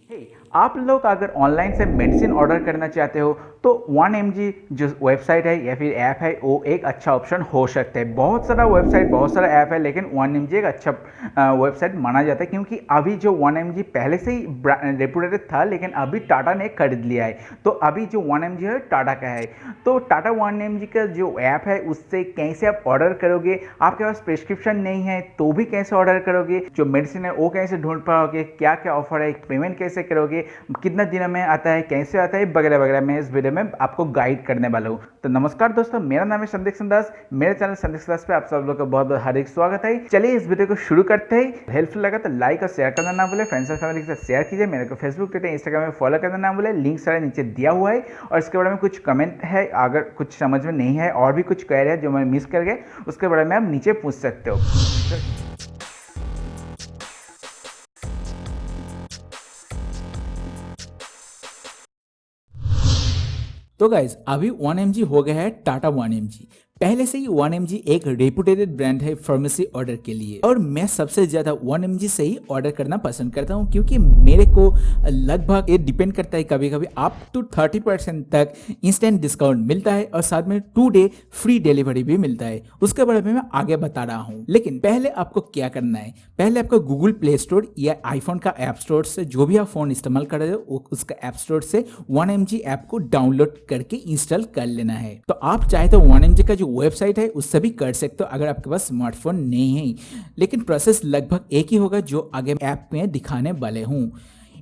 हे, आप लोग अगर ऑनलाइन से मेडिसिन ऑर्डर करना चाहते हो तो 1mg जो वेबसाइट है या फिर ऐप है वो एक अच्छा ऑप्शन हो सकता है। बहुत सारा वेबसाइट बहुत सारा ऐप है लेकिन 1mg एक अच्छा वेबसाइट माना जाता है क्योंकि अभी जो 1mg पहले से ही रेपुटेड था लेकिन अभी टाटा ने खरीद लिया है। तो अभी जो 1mg है टाटा का है। तो टाटा 1mg का जो ऐप है उससे कैसे आप ऑर्डर करोगे, आपके पास प्रिस्क्रिप्शन नहीं है तो भी कैसे ऑर्डर करोगे, जो मेडिसिन है वो कैसे ढूंढ पाओगे, क्या क्या ऑफर है, पेमेंट कैसे करोगे, कितना दिन में आता है, कैसे आता है, वगैरह वगैरह मैं इस वीडियो में आपको गाइड करने वाला हूँ। तो नमस्कार दोस्तों, मेरा नाम है संदीप दास। मेरे चैनल संदीप दास पे आप सब लोग का बहुत बहुत हार्दिक स्वागत है। चलिए इस वीडियो को शुरू करते हैं। हेल्पफुल लगा तो लाइक और शेयर करना ना भूले, फ्रेंड्स और फैमिली के साथ शेयर कीजिए। मेरे को फेसबुक, ट्विटर, इंस्टाग्राम में फॉलो करना ना भूले, लिंक सारे नीचे दिया हुआ है। और इसके बारे में कुछ कमेंट है, अगर कुछ समझ में नहीं है और भी कुछ कह रहे हैं जो मैं मिस कर गए उसके बारे में आप नीचे पूछ सकते हो। तो गाइज अभी 1mg हो गया है टाटा 1mg। पहले से ही 1mg एक रेपुटेड ब्रांड है फार्मेसी ऑर्डर के लिए, और मैं सबसे ज्यादा 1mg से ही ऑर्डर करना पसंद करता हूं क्योंकि मेरे को लगभग ये डिपेंड करता है, कभी कभी अप टू 30% तक इंस्टेंट डिस्काउंट मिलता है और साथ में 2 डे फ्री डिलीवरी भी मिलता है। उसके बारे में मैं आगे बता रहा हूँ, लेकिन पहले आपको क्या करना है। पहले आपको गूगल प्ले स्टोर या आईफोन का ऐप स्टोर से, जो भी आप फोन इस्तेमाल कर रहे हो उसका ऐप स्टोर से 1mg ऐप को डाउनलोड करके इंस्टॉल कर लेना है। तो आप चाहे तो 1mg का जो वेबसाइट है उससे भी कर सकते हो अगर आपके पास स्मार्टफोन नहीं है, लेकिन प्रोसेस लगभग एक ही होगा जो आगे ऐप में दिखाने वाले हूँ।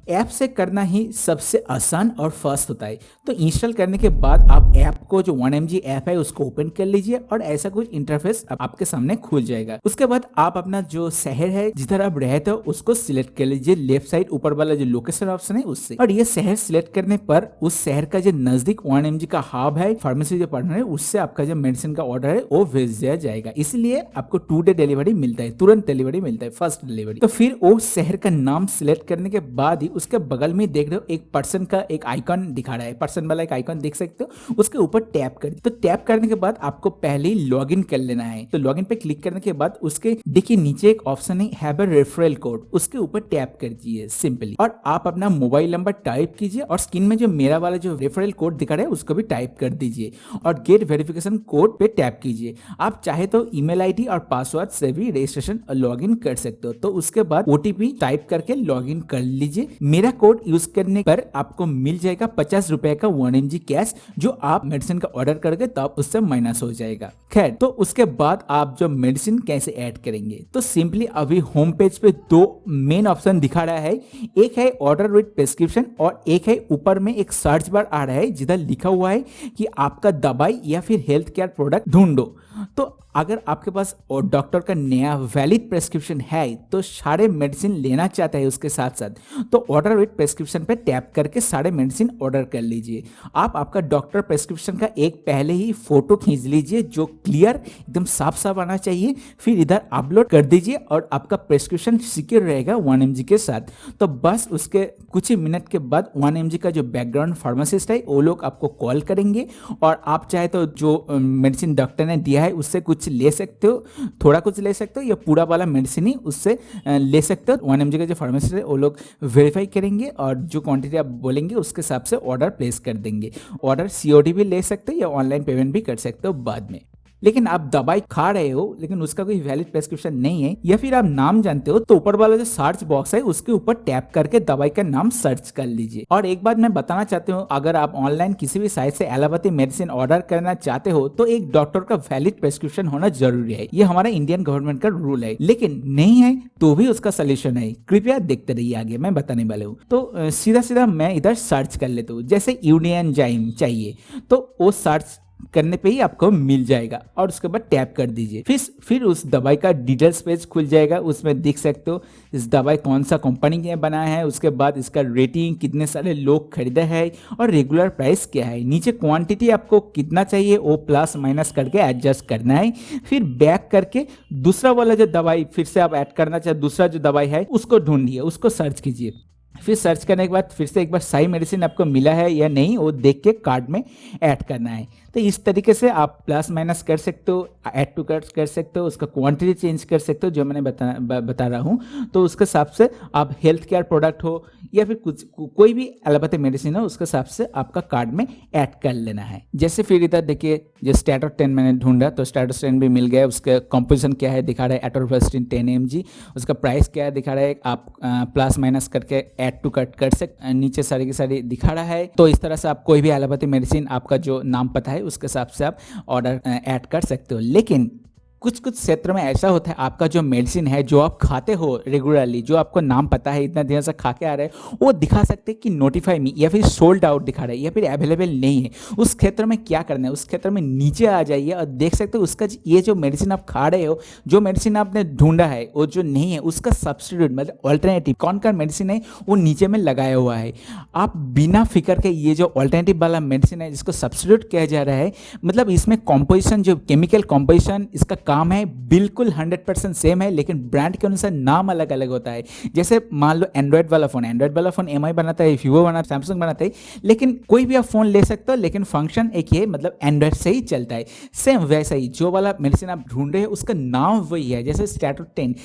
ऐप से करना ही सबसे आसान और फास्ट होता है। तो इंस्टॉल करने के बाद आप ऐप को, जो 1mg ऐप है उसको ओपन कर लीजिए और ऐसा कुछ इंटरफेस आपके सामने खुल जाएगा। उसके बाद आप अपना जो शहर है जिधर आप रहते हो उसको सिलेक्ट कर लीजिए, लेफ्ट साइड ऊपर वाला जो लोकेशन ऑप्शन है उससे। और ये शहर सिलेक्ट करने पर उस शहर का जो नजदीक 1mg का हब है, फार्मेसी जो पार्टनर है, उससे आपका जो मेडिसिन का ऑर्डर है वो भेज दिया जाएगा। इसलिए आपको 2 डे डिलीवरी मिलता है, तुरंत डिलीवरी मिलता है, फर्स्ट डिलीवरी। तो फिर वो शहर का नाम सिलेक्ट करने के बाद ही उसके बगल में देख रहे हो एक पर्सन का एक आइकन दिखा रहा है, पर्सन वाला एक आइकन देख सकते हो, उसके ऊपर टैप कर। तो टैप करने के बाद आपको पहले ही लॉगिन कर लेना है। तो लॉगिन पे क्लिक करने के बाद उसके देखिए नीचे एक ऑप्शन है हैव अ रेफरल कोड, उसके ऊपर टैप कर दीजिए सिंपली, और आप अपना मोबाइल नंबर टाइप कीजिए और स्क्रीन में जो मेरा वाला जो रेफरल कोड दिखा रहा है उसको भी टाइप कर दीजिए और गेट वेरिफिकेशन कोड पे टैप कीजिए। आप चाहे तो ईमेल आईडी और पासवर्ड से भी रजिस्ट्रेशन लॉगिन कर सकते हो। तो उसके बाद ओटीपी टाइप करके लॉगिन कर लीजिए। मेरा कोड यूज करने पर आपको मिल जाएगा 50 रुपए का 1mg कैश, जो आप मेडिसिन का ऑर्डर करके तब उससे माइनस हो जाएगा। खैर, तो उसके बाद आप जो मेडिसिन कैसे ऐड करेंगे, तो सिंपली अभी होम पेज पे 2 मेन ऑप्शन दिखा रहा है। एक है ऑर्डर विद प्रिस्क्रिप्शन और एक है ऊपर में एक सर्च बार आ रहा है जिधर लिखा हुआ है कि आपका दवाई या फिर हेल्थ केयर प्रोडक्ट ढूंढो। तो अगर आपके पास डॉक्टर का नया वैलिड प्रेस्क्रिप्शन है तो सारे मेडिसिन लेना चाहता है उसके साथ साथ, तो ऑर्डर विद प्रेस्क्रिप्शन पे टैप करके सारे मेडिसिन ऑर्डर कर लीजिए। आप आपका डॉक्टर प्रेस्क्रिप्शन का एक पहले ही फोटो खींच लीजिए जो क्लियर एकदम साफ साफ आना चाहिए, फिर इधर अपलोड कर दीजिए और आपका प्रेस्क्रिप्शन सिक्योर रहेगा 1mg के साथ। तो बस उसके कुछ ही मिनट के बाद 1mg का जो बैकग्राउंड फार्मासिस्ट है वो लोग आपको कॉल करेंगे और आप चाहे तो जो मेडिसिन डॉक्टर ने दिया है उससे कुछ ले सकते हो, थोड़ा कुछ ले सकते हो, या पूरा वाला मेडिसिन ही उससे ले सकते हो। 1mg का जो फार्मेसिस्ट है वो लोग वेरीफाई करेंगे और जो क्वांटिटी आप बोलेंगे उसके हिसाब से ऑर्डर प्लेस कर देंगे। ऑर्डर सीओडी भी ले सकते हो या ऑनलाइन पेमेंट भी कर सकते हो बाद में। लेकिन आप दवाई खा रहे हो लेकिन उसका कोई वैलिड प्रेस्क्रिप्शन नहीं है, या फिर आप नाम जानते हो, तो ऊपर वाला जो सर्च बॉक्स है उसके ऊपर टैप करके दवाई का नाम सर्च कर लीजिए। और एक बात मैं बताना चाहती हूँ, अगर आप ऑनलाइन किसी भी साइट से एलोपैथी मेडिसिन ऑर्डर करना चाहते हो तो एक डॉक्टर का वैलिड प्रेस्क्रिप्शन होना जरूरी है। ये हमारा इंडियन गवर्नमेंट का रूल है, लेकिन नहीं है तो भी उसका सोल्यूशन है। कृपया देखते रहिए, आगे मैं बताने वाले हूँ। तो सीधा सीधा मैं इधर सर्च कर लेता हूँ, जैसे यूनियनजाइम चाहिए तो वो सर्च करने पे ही आपको मिल जाएगा और उसके बाद टैप कर दीजिए। फिर उस दवाई का डिटेल्स पेज खुल जाएगा, उसमें देख सकते हो इस दवाई कौन सा कंपनी ने बनाया है, उसके बाद इसका रेटिंग, कितने सारे लोग खरीदे हैं और रेगुलर प्राइस क्या है। नीचे क्वांटिटी आपको कितना चाहिए वो प्लस माइनस करके एडजस्ट करना है। फिर बैक करके दूसरा वाला जो दवाई फिर से आप ऐड करना चाहे, दूसरा जो दवाई है उसको ढूंढिए, उसको सर्च कीजिए। फिर सर्च करने के बाद फिर से एक बार सही मेडिसिन आपको मिला है या नहीं वो देख के कार्ड में ऐड करना है। तो इस तरीके से आप प्लस माइनस कर सकते हो, ऐड टू कार्ट कर सकते हो, उसका क्वांटिटी चेंज कर सकते हो जो मैंने बता रहा हूँ। तो उसके हिसाब से आप हेल्थ केयर प्रोडक्ट हो या फिर कुछ कोई भी एलोपैथिक मेडिसिन हो उसके हिसाब से आपका कार्ड में ऐड कर लेना है। जैसे फिर इधर देखिए जो स्टैटो 10 मैंने ढूंढा तो स्टैटो 10 भी मिल गया। उसका कंपोजिशन क्या है दिखा रहा है, एटोरवास्टिन 10 mg। उसका प्राइस क्या है दिखा रहा है, आप प्लस माइनस करके ऐड टू कट कर सकते, नीचे सारी की सारी दिखा रहा है। तो इस तरह से आप कोई भी एलोपैथिक मेडिसिन आपका जो नाम पता है उसके हिसाब से आप ऑर्डर ऐड कर सकते हो। लेकिन कुछ कुछ क्षेत्र में ऐसा होता है आपका जो मेडिसिन है जो आप खाते हो रेगुलरली, जो आपको नाम पता है इतना दिन से खा के आ रहे हैं, वो दिखा सकते हैं कि नोटिफाई मी या फिर सोल्ड आउट दिखा रहा है या फिर अवेलेबल नहीं है। उस क्षेत्र में क्या करना है, उस क्षेत्र में नीचे आ जाइए और देख सकते हो उसका ये जो मेडिसिन आप खा रहे हो, जो मेडिसिन आपने ढूंढा है वो जो नहीं है उसका सब्स्टिट्यूट मतलब ऑल्टरनेटिव कौन सा मेडिसिन है वो नीचे में लगाया हुआ है। आप बिना फिक्र के ये जो ऑल्टरनेटिव वाला मेडिसिन है जिसको सब्स्टिट्यूट किया जा रहा है, मतलब इसमें कॉम्पोजिशन जो केमिकल कॉम्पोजिशन इसका काम है बिल्कुल 100% सेम है, लेकिन ब्रांड के अनुसार नाम अलग अलग होता है। जैसे मान लो एंड्रॉयड वाला फोन एमआई बनाता है, वीवो बनाता है, सैमसंग बनाता है, लेकिन कोई भी आप फोन ले सकते हो, लेकिन फंक्शन एक ही है, मतलब एंड्रॉयड से ही चलता है। सेम वैसा ही जो वाला मेडिसिन आप ढूंढ रहे हो उसका नाम वही है। जैसे स्टैटो 10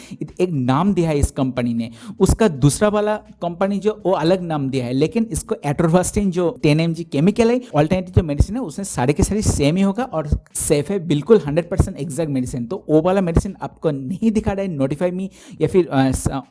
एक नाम दिया है इस कंपनी ने, उसका दूसरा वाला कंपनी जो वो अलग नाम दिया है, लेकिन इसको एटोरवास्टिन जो 10 mg केमिकल है ऑल्टरनेटिव जो मेडिसिन है उसमें सारे के सारे सेम ही होगा और सेफ है बिल्कुल 100% एग्जैक्ट मेडिसिन। तो वो वाला मेडिसिन आपको नहीं दिखा रहा है नोटिफाई मी या फिर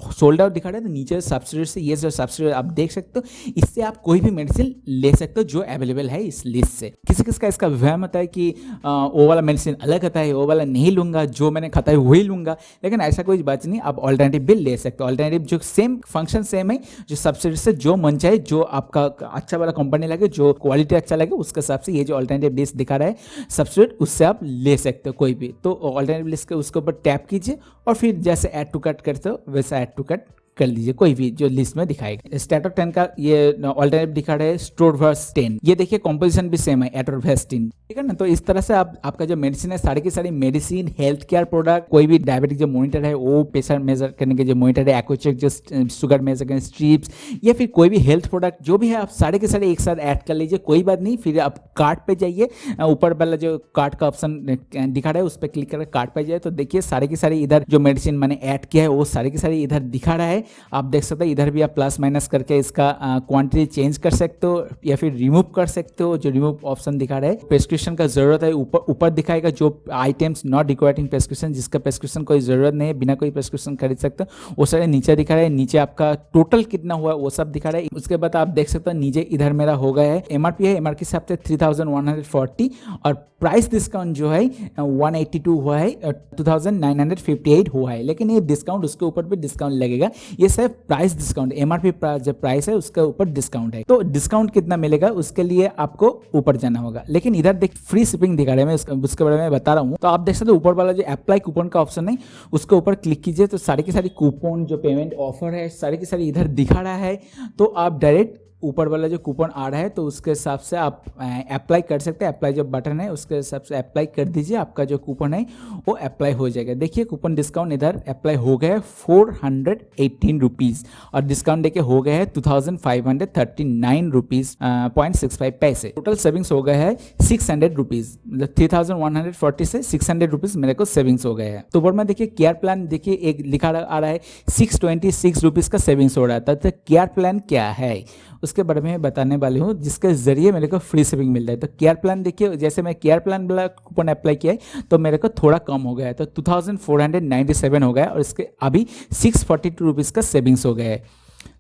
सोल्ड आउट दिखा रहा है, तो नीचे सब्सिट्यूट से ये जो सब्सिट्यूट आप देख सकते हो, इससे आप कोई भी मेडिसिन ले सकते हो जो अवेलेबल है इस लिस्ट से। किसी किसी का इसका वहम होता है कि वो वाला मेडिसिन अलग आता है, वो वाला नहीं लूंगा, जो मैंने खाता है वही लूंगा, लेकिन ऐसा कोई बात नहीं, आप ऑल्टरनेटिव भी ले सकते हो। ऑल्टरनेटिव जो सेम फंक्शन सेम है, जो सब्सिट्यूट से जो मन चाहे, जो आपका अच्छा वाला कंपनी लगे, जो क्वालिटी अच्छा लगे उसके हिसाब से ये जो ऑल्टरनेटिव लिस्ट दिखा रहा है सब्सिट्यूट, उससे आप ले सकते हो कोई भी। तो ऑल्टरनेटिव लिस्ट के उसके ऊपर टैप कीजिए और फिर जैसे ऐड टू कट करते हो वैसा ऐड टू कट कर लीजिए कोई भी जो लिस्ट में दिखाएगा। स्टैटो 10 का ये ऑल्टरनेटिव दिखा रहा है स्टोरवर्स 10, ये देखिए कॉम्पोजिशन भी सेम है एटोरवास्टिन, ठीक है ना। तो इस तरह से आपका जो मेडिसिन है सारी की सारी मेडिसिन, हेल्थ केयर प्रोडक्ट, कोई भी डायबिटिक जो मॉनिटर है वो प्रेशर मेजर करने के जो मॉनिटर है, एक्वाचेक जो शुगर मेजर करने स्ट्रिप्स, या फिर कोई भी हेल्थ प्रोडक्ट जो भी है आप सारे के सारे एक साथ ऐड कर लीजिए, कोई बात नहीं। फिर आप कार्ट पे जाइए, ऊपर वाला जो कार्ट का ऑप्शन दिखा रहा है उस पर क्लिक करके कार्ट पे जाइए, तो देखिए सारे की सारी इधर जो मेडिसिन मैंने ऐड किया है वो सारे की सारी इधर दिखा रहा है। आप देख सकते हैं इधर भी आप प्लस माइनस करके इसका क्वांटिटी चेंज कर सकते हो या फिर रिमूव कर सकते हो, जो रिमूव ऑप्शन दिखा रहा है। प्रेस्क्रिप्शन का जरूरत है ऊपर दिखाएगा जो आइटम्स नॉट रिक्वायरिंग प्रेस्क्रिप्शन, जिसका प्रेस्क्रिप्शन कोई जरूरत नहीं है, बिना कोई प्रेस्क्रिप्शन खरीद सकते हो, वो सारे नीचे दिखा रहा है। नीचे आपका टोटल कितना हुआ वो सब दिखा रहा है। उसके बाद आप देख सकते हो नीचे इधर मेरा हो गया है एमआरपी है, एमआरपी से 3140 और प्राइस डिस्काउंट जो है 182 हुआ है, 2958 हुआ है, लेकिन ये डिस्काउंट उसके ऊपर भी डिस्काउंट लगेगा, ये सिर्फ प्राइस डिस्काउंट, एमआरपी जो प्राइस है उसके ऊपर डिस्काउंट है। तो डिस्काउंट कितना मिलेगा उसके लिए आपको ऊपर जाना होगा, लेकिन इधर देख फ्री शिपिंग दिखा रहा है, मैं उसके बारे में बता रहा हूँ। तो आप देख सकते हो ऊपर वाला जो अप्लाई कूपन का ऑप्शन है उसके ऊपर क्लिक कीजिए, तो सारी की सारी कूपन जो पेमेंट ऑफर है सारी की सारी इधर दिखा रहा है। तो आप डायरेक्ट ऊपर वाला जो कूपन आ रहा है तो उसके हिसाब से आप अप्लाई कर सकते हैं। अप्लाई जो बटन है उसके हिसाब से अप्लाई कर दीजिए, आपका जो कूपन है वो अप्लाई हो जाएगा। देखिए कूपन डिस्काउंट इधर अप्लाई हो गया है 418 रुपीज़ और डिस्काउंट देके हो गया है 2539 रुपीज़ 0.65 पैसे। टोटल सेविंग्स हो गया है 600 रुपीज़, मतलब 3140 से 600 रुपीज़ मेरे को सेविंग्स हो गए हैं। तो ऊपर में देखिए केयर प्लान, देखिए एक लिखा आ रहा है 626 रुपीज़ का सेविंग्स हो रहा था। तो केयर प्लान क्या है उसके बारे में बताने वाली हूँ, जिसके जरिए मेरे को फ्री शिपिंग मिल रहा है। तो केयर प्लान देखिए, जैसे मैं केयर प्लान वाला कूपन अप्लाई किया है तो मेरे को थोड़ा कम हो गया है, तो 2497 हो गया और इसके अभी 642 रुपीज़ का सेविंग्स हो गया है।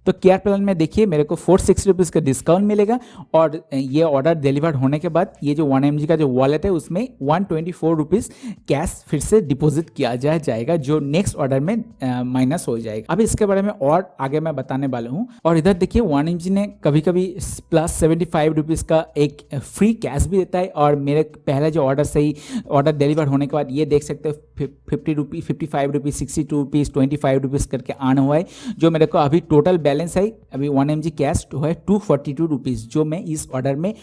तो केयर प्लान में देखिए मेरे को 460 रुपीज़ का डिस्काउंट मिलेगा और ये ऑर्डर डिलीवर्ड होने के बाद ये जो 1 mg का जो वॉलेट है उसमें 124 रुपीज़ कैश फिर से डिपॉजिट किया जाएगा, जो नेक्स्ट ऑर्डर में माइनस हो जाएगा। अब इसके बारे में और आगे मैं बताने वाला हूँ। और इधर देखिए 1 mg ने कभी कभी प्लस 75 रुपीज़ का एक फ्री कैश भी देता है, और मेरे पहले जो ऑर्डर से ही ऑर्डर डिलीवर होने के बाद ये देख सकते हो 50 रुपीज़, 55 रुपीज़, 62 रुपीज़, 25 रुपीज़ करके आना हुआ है, जो मेरे को अभी टोटल बैलेंस है अभी 1 mg कैश है 242 रुपीज़, जो मैं इस ऑर्डर में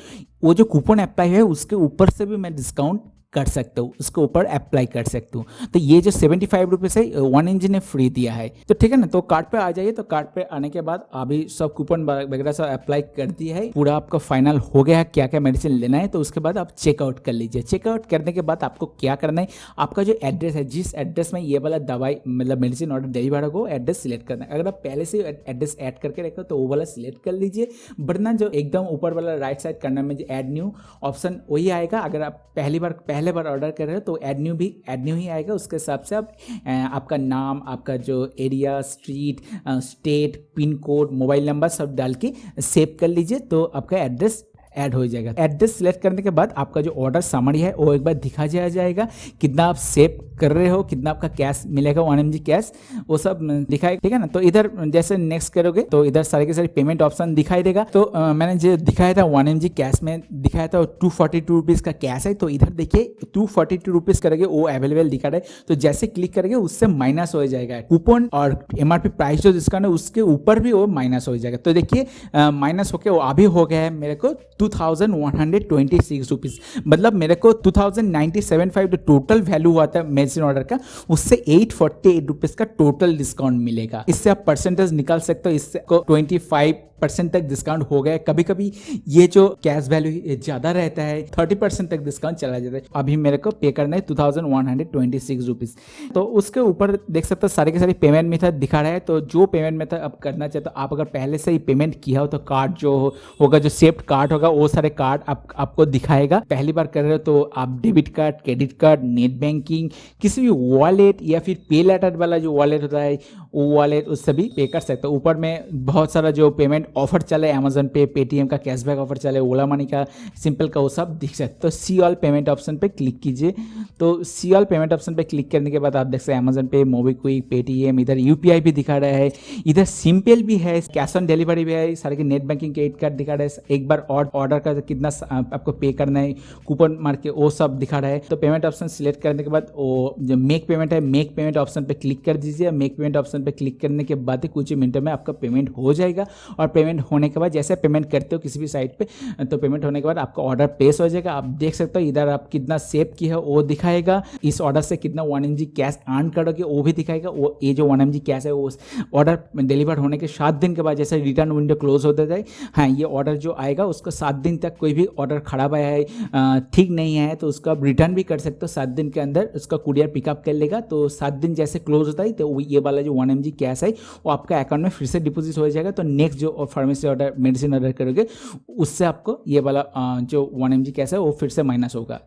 वो जो कूपन अप्लाई है उसके ऊपर से भी मैं डिस्काउंट कर सकते हो, उसके ऊपर अप्लाई कर सकते हो। तो ये जो 75 रुपीज़ है 1mg ने फ्री दिया है। तो ठीक है ना, तो कार्ड पे आ जाइए। तो कार्ड पे आने के बाद अभी सब कूपन वगैरह सब अप्लाई कर दिया है, पूरा आपका फाइनल हो गया है क्या क्या मेडिसिन लेना है। तो उसके बाद आप चेकआउट कर लीजिए। चेकआउट करने के बाद आपको क्या करना है, आपका जो एड्रेस है, जिस एड्रेस में ये वाला दवाई मतलब मेडिसिन ऑर्डर डिलीवर होगा वो एड्रेस सिलेक्ट करना है। अगर आप पहले से एड्रेस ऐड करके रखो तो वो वाला सिलेक्ट कर लीजिए, वरना जो एकदम ऊपर वाला राइट साइड करना में जो ऐड न्यू ऑप्शन वही आएगा। अगर आप पहले बार ऑर्डर कर रहे हो तो ऐड न्यू ही आएगा। उसके हिसाब से आप आपका नाम, आपका जो area, street, state, pin code, mobile number सब डाल के सेव कर लीजिए, तो आपका एड्रेस ऐड हो जाएगा। एड्रेस सिलेक्ट करने के बाद आपका जो ऑर्डर समरी है वो एक बार दिखा जाएगा, कितना आप सेव कर रहे हो, कितना आपका कैश मिलेगा 1mg कैश, वो सब दिखाएगा। ठीक है ना, तो इधर जैसे नेक्स्ट करोगे तो इधर सारे के सारे पेमेंट ऑप्शन दिखाई देगा। तो मैंने जो दिखाया था 1mg कैश में दिखाया था 242 रुपीज़ का कैश है। तो इधर देखिए 242 रुपीज़ करेंगे वो अवेलेबल दिखा रहा है। तो जैसे क्लिक करेंगे उससे माइनस हो जाएगा कूपन और MRP प्राइस जो डिस्काउंट है उसके ऊपर भी वो माइनस हो जाएगा। तो देखिए माइनस होके वो अभी हो गया है मेरे को 2126 रुपीज़, मतलब मेरे को 2975 जो टोटल वैल्यू हुआ था मेडिसिन ऑर्डर का, उससे 848 रुपीज़ का टोटल डिस्काउंट मिलेगा। इससे आप परसेंटेज निकाल सकते हो, इससे को 25% तक डिस्काउंट हो गया है। कभी कभी ये जो कैश वैल्यू ज़्यादा रहता है 30% तक डिस्काउंट चला जाता है। अभी मेरे को पे करना है 2126 रुपीज़। तो उसके ऊपर देख सकते हो सारे के सारे पेमेंट मेथड दिखा रहा है। तो जो पेमेंट मेथड आप करना चाहते हो, आप अगर पहले से ही पेमेंट किया हो तो कार्ड जो होगा, जो सेव्ड कार्ड होगा, वो सारे कार्ड आपको दिखाएगा। पहली बार कर रहे हो तो आप debit card, credit card, net banking, किसी भी वॉलेट या फिर पे लेटर वाला जो वॉलेट होता है वो वॉलेट उससे भी पे कर सकते हो। ऊपर में बहुत सारा जो पेमेंट ऑफर चले, अमेजन पे, पेटीएम का कैशबैक ऑफर चले, ओला मनी का, सिंपल का, वो सब दिख सकते हैं। तो सी ऑल पेमेंट ऑप्शन पे क्लिक कीजिए। तो सी ऑल पेमेंट ऑप्शन पे क्लिक करने के बाद आप देख सकते हैं अमेजन पे, मोबीक्विक, पेटीएम, इधर यूपीआई भी दिखा रहा है, इधर सिंपल भी है, कैश ऑन डिलीवरी भी है, सारे के नेट बैंकिंग, क्रेडिट कार्ड दिखा रहा है। एक बार ऑर्डर का कितना आपको पे करना है, कूपन मार के वो सब दिखा रहा है। तो पेमेंट ऑप्शन सिलेक्ट करने के बाद वो जो मेक पेमेंट है, मेक पेमेंट ऑप्शन पे क्लिक कर दीजिए। मेक पेमेंट ऑप्शन पे क्लिक करने के बाद ही कुछ ही मिनटों में आपका पेमेंट हो जाएगा। और पेमेंट होने के बाद जैसे पेमेंट करते हो किसी भी साइट पे, तो पेमेंट होने के बाद आपका ऑर्डर प्लेस हो जाएगा। आप देख सकते हो इधर आप कितना सेव किया है वो दिखाएगा, इस ऑर्डर से कितना 1mg कैश अर्न करोगे वो भी दिखाएगा। वो ये जो 1mg कैश है वो ऑर्डर डिलीवर होने के 7 दिन के बाद जैसे रिटर्न विंडो क्लोज होता है, हाँ ये ऑर्डर जो आएगा उसको 7 दिन तक कोई भी ऑर्डर खराब आया है, ठीक नहीं है, तो उसको आप रिटर्न भी कर सकते हो। 7 दिन के अंदर उसका कुरियर पिकअप कर लेगा। तो 7 दिन जैसे क्लोज होता है तो ये वाला जो 1mg कैश है वो आपका अकाउंट में फिर से डिपॉजिट हो जाएगा। तो नेक्स्ट जो फार्मेसी ऑर्डर मेडिसिन ऑर्डर करोगे उससे आपको ये वाला जो 1mg कैश है वो फिर से माइनस होगा।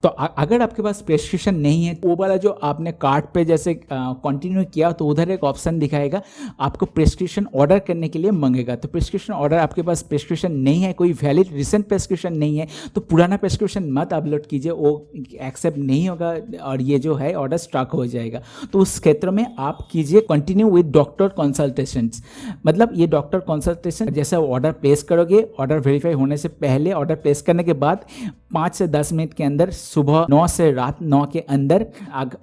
तो अगर आपके पास प्रेस्क्रिप्शन नहीं है, वो वाला जो आपने कार्ड पे जैसे कंटिन्यू किया तो उधर एक ऑप्शन दिखाएगा, आपको प्रेस्क्रिप्शन ऑर्डर करने के लिए मांगेगा। तो प्रेस्क्रिप्शन ऑर्डर आपके पास प्रेस्क्रिप्शन नहीं है, कोई वैलिड रिसेंट प्रेस्क्रिप्शन नहीं है, तो पुराना प्रेस्क्रिप्शन मत अपलोड कीजिए, वो एक्सेप्ट नहीं होगा और ये जो है ऑर्डर स्टॉक हो जाएगा। तो उस क्षेत्र में आप कीजिए कंटिन्यू विद डॉक्टर कंसल्टेशन। मतलब ये डॉक्टर कंसल्टेशन जैसे ऑर्डर प्लेस करोगे, ऑर्डर वेरीफाई होने से पहले, ऑर्डर प्लेस करने के बाद 5 से 10 मिनट के अंदर सुबह 9 से रात 9 के अंदर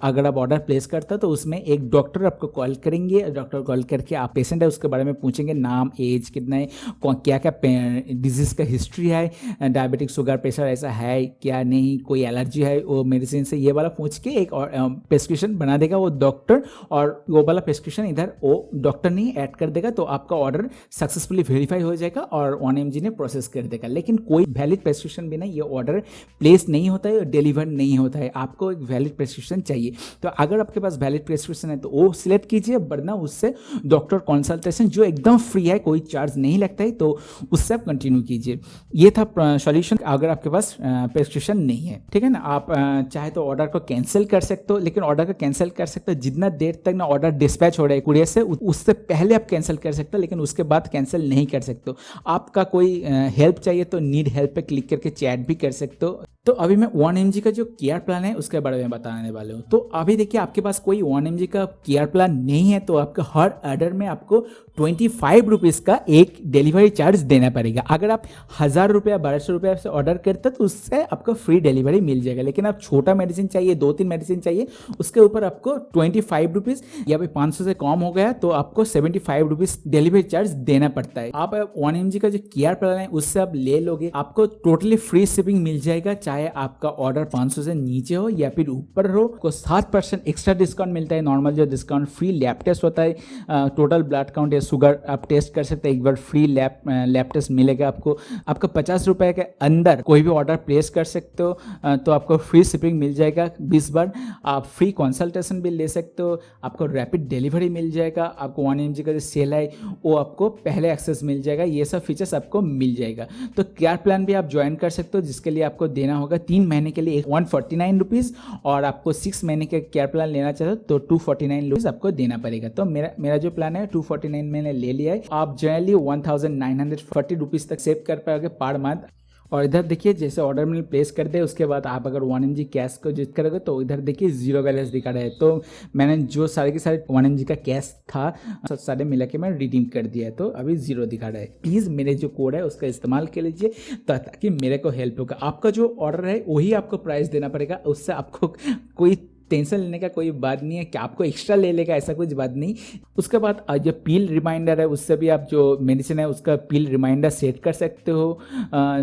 अगर आप ऑर्डर प्लेस करते हो तो उसमें एक डॉक्टर आपको कॉल करेंगे। डॉक्टर कॉल करके आप पेशेंट है उसके बारे में पूछेंगे, नाम, एज कितना है, क्या क्या डिजीज़ का हिस्ट्री है, डायबिटिक, शुगर, प्रेशर ऐसा है क्या नहीं, कोई एलर्जी है वो मेडिसिन से, ये वाला पूछ के एक प्रेस्क्रिप्शन बना देगा वो डॉक्टर। और वो वाला प्रेस्क्रिप्शन इधर वो डॉक्टर नहीं ऐड कर देगा, तो आपका ऑर्डर सक्सेसफुली वेरीफाई हो जाएगा और 1mg ने प्रोसेस कर देगा। लेकिन कोई वैलिड प्रेस्क्रिप्शन बिना ये ऑर्डर प्लेस नहीं होता है, डिलीवर नहीं होता है। आपको एक वैलिड प्रेस्क्रिप्शन चाहिए। तो अगर आपके पास वैलिड प्रेस्क्रिप्शन है तो वो सिलेक्ट कीजिए, वरना उससे डॉक्टर कंसल्टेशन जो एकदम फ्री है, कोई चार्ज नहीं लगता है, तो उससे आप कंटिन्यू कीजिए। ये था सॉल्यूशन अगर आपके पास प्रेस्क्रिप्शन नहीं है। ठीक है ना, आप चाहे तो ऑर्डर को कैंसिल कर सकते हो, लेकिन ऑर्डर को कैंसिल कर सकते हो जितना देर तक ना ऑर्डर डिस्पैच हो रहा है कुरियर से, उससे पहले आप कैंसिल कर सकते हो, लेकिन उसके बाद कैंसिल नहीं कर सकते हो। आपका कोई हेल्प चाहिए तो नीड हेल्प पे क्लिक करके चैट भी कर सकते हो। तो अभी मैं 1mg का जो केयर प्लान है उसके बारे में बताने वाले हूँ। तो अभी देखिए आपके पास कोई 1mg का केयर प्लान नहीं है तो आपका हर ऑर्डर में आपको 25 रुपीज़ का एक डिलीवरी चार्ज देना पड़ेगा। अगर आप 1000 रुपया 1200 रुपया से ऑर्डर करते तो उससे आपको फ्री डिलीवरी मिल जाएगा। लेकिन आप छोटा मेडिसिन चाहिए, 2-3 मेडिसिन चाहिए, उसके ऊपर आपको 25 रुपीज़ या फिर 500 से कम हो गया तो आपको 75 रुपीज़ डिलीवरी चार्ज देना पड़ता है। आप 1mg का जो केयर प्लान है उससे आप ले लोगे, आपको टोटली फ्री शिपिंग मिल जाएगा। चाहे आपका ऑर्डर 500 से नीचे हो या फिर ऊपर हो, को 7% एक्स्ट्रा डिस्काउंट मिलता है। नॉर्मल जो डिस्काउंट, फ्री लैब टेस्ट होता है, टोटल ब्लड काउंट या शुगर आप टेस्ट कर सकते हैं, एक बार फ्री लैब टेस्ट मिलेगा आपको। आपका 50 रुपये के अंदर कोई भी ऑर्डर प्लेस कर सकते हो तो आपको फ्री शिपिंग मिल जाएगा 20 बार। आप फ्री कंसल्टेशन भी ले सकते हो, आपको रैपिड डिलीवरी मिल जाएगा, आपको 1 mg का जो सेल है वो आपको पहले एक्सेस मिल जाएगा, ये सब फीचर्स आपको मिल जाएगा। तो केयर प्लान भी आप ज्वाइन कर सकते हो, जिसके लिए आपको देना होगा 3 महीने के लिए 149 रुपीज़, और आपको 6 महीने का केयर प्लान लेना चाहते हो तो 249 रुपीज़ आपको देना पड़ेगा। तो मेरा जो प्लान है 249 मैंने ले लिया है। आप जनरली 1940 रुपीज़ तक सेव कर पाओगे पर मंथ। और इधर देखिए जैसे ऑर्डर मैंने प्लेस कर दे उसके बाद आप अगर 1 mg कैश को जित करोगे तो इधर देखिए 0 बैलेंस दिखा रहा है। तो मैंने जो सारे के सारे 1 mg का कैश था सारे मिला के मैं रिडीम कर दिया है, तो अभी 0 दिखा रहा है। प्लीज़ मेरे जो कोड है उसका इस्तेमाल कर लीजिए ताकि मेरे को हेल्प होगा। आपका जो ऑर्डर है वही आपको प्राइस देना पड़ेगा, उससे आपको कोई टेंशन लेने का कोई बात नहीं है कि आपको एक्स्ट्रा ले लेगा, ऐसा कुछ बात नहीं। उसके बाद जो पील रिमाइंडर है उससे भी आप जो मेडिसिन है उसका पील रिमाइंडर सेट कर सकते हो।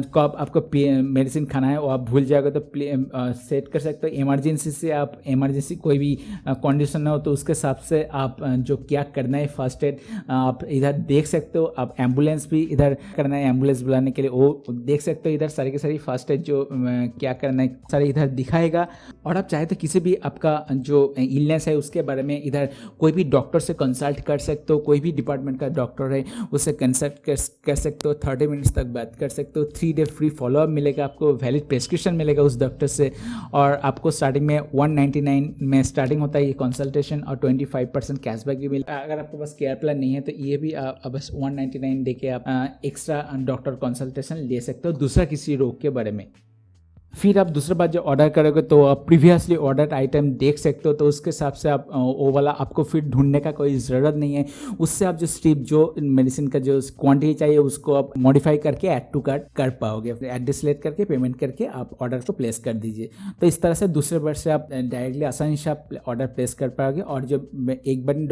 कब आपको मेडिसिन खाना है वो आप भूल जाओगे तो सेट कर सकते हो। इमरजेंसी से आप इमरजेंसी कोई भी कंडीशन हो तो उसके हिसाब से आप जो क्या करना है फर्स्ट एड आप इधर देख सकते हो। आप एम्बुलेंस भी इधर करना है, एम्बुलेंस बुलाने के लिए वो देख सकते हो। इधर सारी की सारी फर्स्ट एड जो क्या करना है सारे इधर दिखाएगा। और आप चाहे तो किसी भी आपका जो इलनेस है उसके बारे में इधर कोई भी डॉक्टर से कंसल्ट कर सकते हो, कोई भी डिपार्टमेंट का डॉक्टर है उससे कंसल्ट कर सकते हो, 30 मिनट्स तक बात कर सकते हो। 3 डे फ्री फॉलोअप मिलेगा, आपको वैलिड प्रेस्क्रिप्शन मिलेगा उस डॉक्टर से। और आपको स्टार्टिंग में 199 में स्टार्टिंग होता है ये कंसल्टेशन, और 25% कैशबैक भी मिलता है। अगर आपके पास केयर प्लान नहीं है तो ये भी आप बस 199 दे के आप एक्स्ट्रा डॉक्टर कंसल्टेशन ले सकते हो दूसरा किसी रोग के बारे में। फिर आप दूसरा बात जो ऑर्डर करोगे तो आप प्रीवियसली ऑर्डर आइटम देख सकते हो, तो उसके हिसाब से आप वो वाला आपको फिर ढूंढने का कोई ज़रूरत नहीं है। उससे आप जो सिर्फ जो मेडिसिन का जो क्वांटिटी चाहिए उसको आप मॉडिफाई करके ऐड टू कार्ट कर पाओगे। एड्रेस सेलेक्ट करके पेमेंट करके आप ऑर्डर को प्लेस कर दीजिए। तो इस तरह से दूसरे बार से आप डायरेक्टली आसानी से आप ऑर्डर प्लेस कर पाओगे। और जब एक बार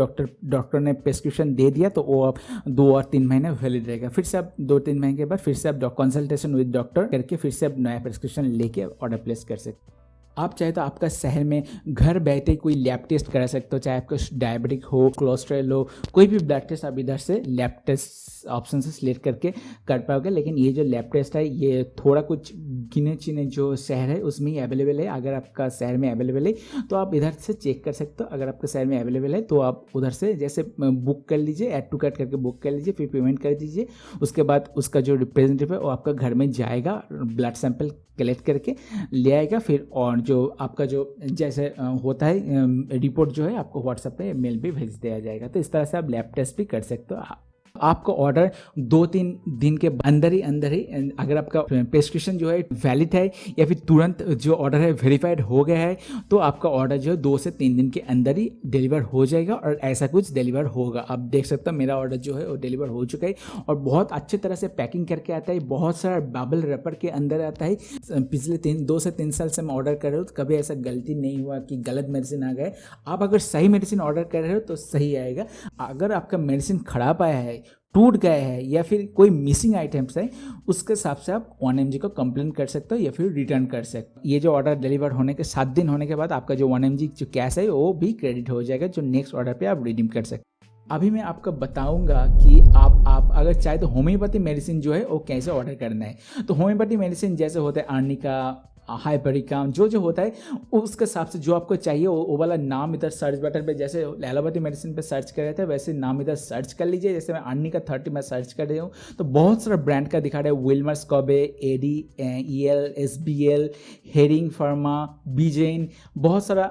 डॉक्टर ने प्रेस्क्रिप्शन दे दिया तो वो आप 2 और 3 महीने वैलिड रहेगा। फिर से आप 2-3 महीने के बाद फिर से आप कंसल्टेशन विद डॉक्टर करके फिर से आप नया प्रेस्क्रिप्शन के ऑर्डर प्लेस कर सकते। आप चाहे तो आपका शहर में घर बैठे कोई लैब टेस्ट करा सकते हो, चाहे आपका डायबिटिक हो, कोलेस्ट्रॉल हो, कोई भी ब्लड टेस्ट आप इधर से लैब टेस्ट ऑप्शन से सिलेक्ट करके कर पाओगे। लेकिन ये जो लैब टेस्ट है ये थोड़ा कुछ गिने चुने जो शहर है उसमें ही अवेलेबल है। अगर आपका शहर में अवेलेबल है तो आप इधर से चेक कर सकते हो। अगर आपके शहर में अवेलेबल है तो आप उधर से जैसे बुक कर लीजिए, ऐड टू कार्ट करके बुक कर लीजिए, फिर पेमेंट कर दीजिए। उसके बाद उसका जो रिप्रेजेंटेटिव है वो आपका घर में जाएगा, ब्लड सैंपल कलेक्ट करके ले आएगा। फिर और जो आपका जो जैसे होता है रिपोर्ट जो है आपको व्हाट्सएप पे मेल भी भेज दिया जाएगा। तो इस तरह से आप लैब टेस्ट भी कर सकते हो। आपका ऑर्डर 2-3 दिन के अंदर ही अगर आपका प्रेस्क्रिप्शन जो है वैलिड है या फिर तुरंत जो ऑर्डर है वेरीफाइड हो गया है तो आपका ऑर्डर जो है 2 से 3 दिन के अंदर ही डिलीवर हो जाएगा। और ऐसा कुछ डिलीवर होगा। आप देख सकते हो मेरा ऑर्डर जो है वो डिलीवर हो चुका है और बहुत अच्छे तरह से पैकिंग करके आता है। बहुत सारा बबल रैपर के अंदर आता है। पिछले 2 से 3 साल से मैं ऑर्डर कर रहा हूँ तो कभी ऐसा गलती नहीं हुआ कि गलत मेडिसिन आ गए। आप अगर सही मेडिसिन ऑर्डर कर रहे हो तो सही आएगा। अगर आपका मेडिसिन खराब आया है, टूट गए हैं या फिर कोई मिसिंग आइटम्स है उसके हिसाब से आप 1 mg को कंप्लेन कर सकते हो या फिर रिटर्न कर सकते हो। ये जो ऑर्डर डिलीवर होने के 7 दिन होने के बाद आपका जो 1 mg जो कैश है वो भी क्रेडिट हो जाएगा, जो नेक्स्ट ऑर्डर पे आप रिडीम कर सकते हो। अभी मैं आपको बताऊंगा कि आप अगर चाहे तो होम्योपैथी मेडिसिन जो है वो कैसे ऑर्डर करना है। तो होम्योपैथी मेडिसिन जैसे होता है आर्निका, हाइपरिकम जो होता है उसके हिसाब से जो आपको चाहिए वो वाला नाम इधर सर्च बटन पे जैसे एलोपैथी मेडिसिन पे सर्च कर रहे थे वैसे नाम इधर सर्च कर लीजिए। जैसे मैं आर्निका 30 में सर्च कर रही हूँ तो बहुत सारा ब्रांड का दिखा रहा है, विल्मर्स, कॉबे, एडी, ईएल, एसबीएल, हेरिंग फार्मा, बीजेन, बहुत सारा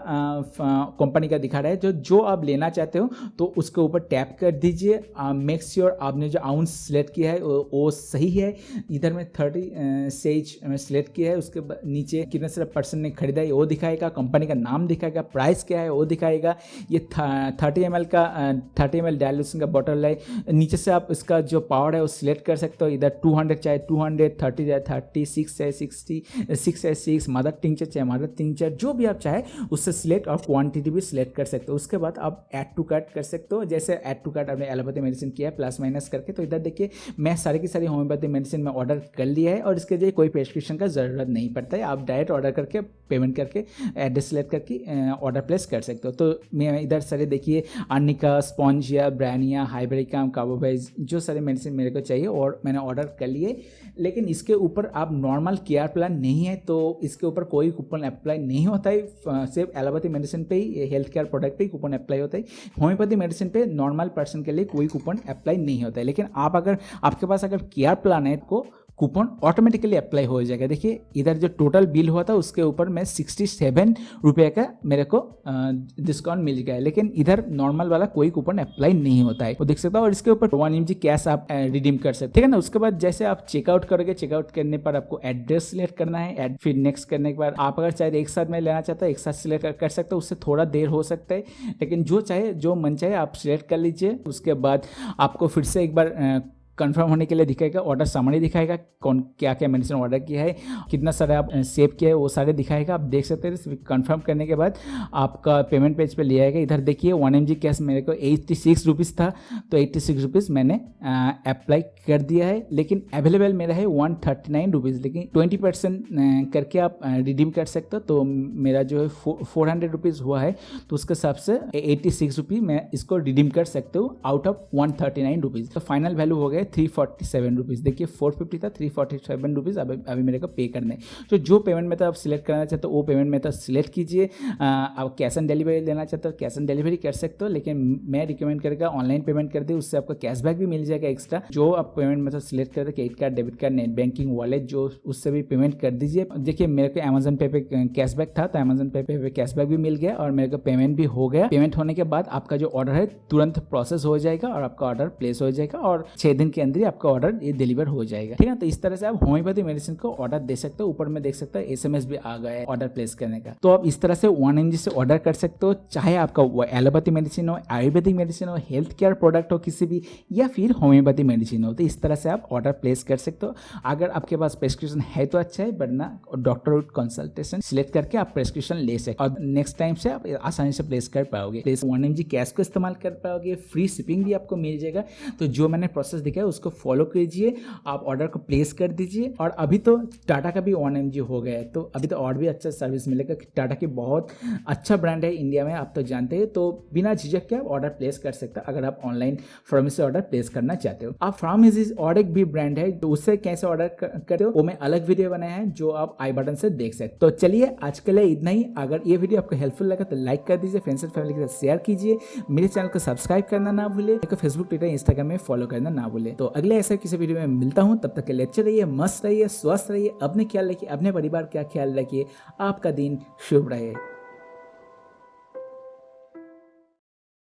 कंपनी का दिखा रहा है। जो आप लेना चाहते हो तो उसके ऊपर टैप कर दीजिए। मेक श्योर आपने जो आउंस सेलेक्ट किया है वो सही है। इधर में 30 सेज में सेलेक्ट किया है। उसके नीचे कितने सारे पर्सन ने खरीदा है वो दिखाएगा, कंपनी का नाम दिखाएगा, प्राइस क्या है वो दिखाएगा। ये 30 ml डायल्यूशन का बॉटल है। नीचे से आप इसका जो पावर है वो सिलेक्ट कर सकते हो। इधर 200 चाहे 200, 30 चाहे 30, 6 चाहे 60, 6 चाहे 6, मदर टिंचर चाहे मदर टिंचर, जो भी आप चाहे उससे सिलेक्ट और क्वांटिटी भी सिलेक्ट कर सकते हो। उसके बाद आप ऐड टू कार्ट कर सकते हो। जैसे ऐड टू कार्ट आपने एलोपैथी मेडिसिन किया है प्लस माइनस करके, तो इधर देखिए मैं सारी की सारी होम्योपैथी मेडिसिन में ऑर्डर कर लिया है और इसके लिए कोई प्रेस्क्रिप्शन का ज़रूरत नहीं पड़ता है। आप आप डायरेक्ट ऑर्डर करके पेमेंट करके एड्रेस सेलेक्ट करके ऑर्डर प्लेस कर सकते हो। तो मैं इधर सारे देखिए अर्निका, स्पॉन्जिया, ब्रानिया, हाइबरिकम, कार्बोवाइज जो सारे मेडिसिन मेरे को चाहिए और मैंने ऑर्डर कर लिए। लेकिन इसके ऊपर आप नॉर्मल केयर प्लान नहीं है तो इसके ऊपर कोई कूपन अप्लाई नहीं होता है। सिर्फ एलोपैथी मेडिसिन पे ही, हेल्थ केयर प्रोडक्ट पे ही कूपन अप्लाई होता है। होम्योपैथी मेडिसिन पे नॉर्मल पर्सन के लिए कोई कूपन अप्लाई नहीं होता है। लेकिन आप अगर आपके पास अगर केयर प्लान है तो कूपन ऑटोमेटिकली अप्लाई हो जाएगा। देखिए इधर जो टोटल बिल हुआ था उसके ऊपर में 67 रुपये का मेरे को डिस्काउंट मिल गया है। लेकिन इधर नॉर्मल वाला कोई कूपन अप्लाई नहीं होता है, वो देख सकता हो। और इसके ऊपर 1 mg कैश आप रिडीम कर सकते, ठीक है ना। उसके बाद जैसे आप चेकआउट करोगे, चेकआउट करने पर आपको एड्रेस सिलेक्ट करना है। फिर नेक्स्ट करने के बाद आप अगर चाहे एक साथ में लेना चाहते हो एक साथ सिलेक्ट कर सकते हो, उससे थोड़ा देर हो सकता है। लेकिन जो चाहे जो मन चाहे आप सिलेक्ट कर लीजिए। उसके बाद आपको फिर से एक बार कंफर्म होने के लिए दिखाएगा, ऑर्डर समरी दिखाएगा, कौन क्या क्या मेडिसिन ऑर्डर किया है, कितना सारा आप सेव किया है, वो सारे दिखाएगा। आप देख सकते हैं। कंफर्म करने के बाद आपका पेमेंट पेज पे ले आएगा। इधर देखिए 1 mg कैश मेरे को 86 रुपीज़ था, तो 86 रुपीज़ मैंने अप्लाई कर दिया है। लेकिन अवेलेबल मेरा है 139 रुपीज़। लेकिन 20% करके आप रिडीम कर सकते हो। तो मेरा जो है 400 रुपीज़ हुआ है, तो उसके हिसाब से 86 रुपीज़ मैं इसको रिडीम कर सकता हूँ आउट ऑफ 139 रुपीज़। तो फाइनल वैल्यू हो गए 347 रुपीज़। देखिए 450 था, 347 रुपीज़ अभी मेरे को पे करना है। तो जो पेमेंट मेथड आप सिलेक्ट करना चाहते हो वो पेमेंट मेथड सिलेक्ट कीजिए। आप कैश ऑन डिलीवरी लेना चाहते हो कैश ऑन डिलीवरी कर सकते हो, लेकिन मैं रिकमेंड करेगा ऑनलाइन पेमेंट कर दे, उससे आपको कैशबैक भी मिल जाएगा एक्स्ट्रा। जो आप पेमेंट मेथड सिलेक्ट करते credit card, debit card, net banking, wallet, जो उससे भी पेमेंट कर दीजिए। देखिए मेरे को अमेजन पे पे कैशबैक था, तो अमेजन पे पे कैशबैक भी मिल गया और मेरे को पेमेंट भी हो गया। पेमेंट होने के बाद आपका जो ऑर्डर है तुरंत प्रोसेस हो जाएगा और आपका ऑर्डर प्लेस हो जाएगा और 6 दिन के अंदर ही आपका ऑर्डर ये डिलीवर हो जाएगा, ठीक है। तो इस तरह से आप होम्योपैथी मेडिसिन को ऑर्डर दे सकते हो। ऊपर में देख सकते हो SMS भी आ गया है ऑर्डर प्लेस करने का। तो आप इस तरह से 1 mg से ऑर्डर कर सकते हो, चाहे आपका एलोपैथी मेडिसिन हो, आयुर्वेदिक मेडिसिन हो, हेल्थ केयर प्रोडक्ट हो किसी भी, या फिर होम्योपैथी मेडिसिन हो। तो इस तरह से आप ऑर्डर प्लेस कर सकते हो। अगर आपके पास प्रेस्क्रिप्शन है तो अच्छा है, वरना डॉक्टर विद कंसल्टेशन सिलेक्ट करके आप प्रेस्क्रिप्शन ले सकते हो और नेक्स्ट टाइम से आप आसानी से प्लेस कर पाओगे। प्लेस 1 mg कैश को इस्तेमाल कर पाओगे, फ्री शिपिंग भी आपको मिल जाएगा। तो जो मैंने प्रोसेस दिखाया उसको फॉलो कीजिए, आप ऑर्डर को प्लेस कर दीजिए। और अभी तो टाटा का भी 1 mg हो गया है, तो अभी तो और भी अच्छा सर्विस मिलेगा। टाटा की बहुत अच्छा ब्रांड है इंडिया में, आप तो जानते हैं। तो बिना झिझक के आप ऑर्डर प्लेस कर सकते हो अगर आप ऑनलाइन फार्मेसी ऑर्डर प्लेस करना चाहते हो। आप फार्मेसी और एक भी ब्रांड है, तो उससे कैसे ऑर्डर करते हो वो मैं अलग वीडियो बनाया है जो आप आई बटन से देख सकते हो। तो चलिए आज के लिए इतना ही। अगर ये वीडियो आपको हेल्पफुल लगा तो लाइक कर दीजिए, फ्रेंड्स एंड फैमिली के साथ शेयर कीजिए। मेरे चैनल को सब्सक्राइब करना ना भूले, मेरे को फेसबुक, ट्विटर, इंस्टाग्राम में फॉलो करना ना भूले। तो अगले ऐसे किसी वीडियो में मिलता हूँ, तब तक के लिए अच्छे रहिए, मस्त रहिए, स्वस्थ रहिए, अपने ख्याल रखिए, अपने परिवार का ख्याल रखिए। आपका दिन शुभ रहे।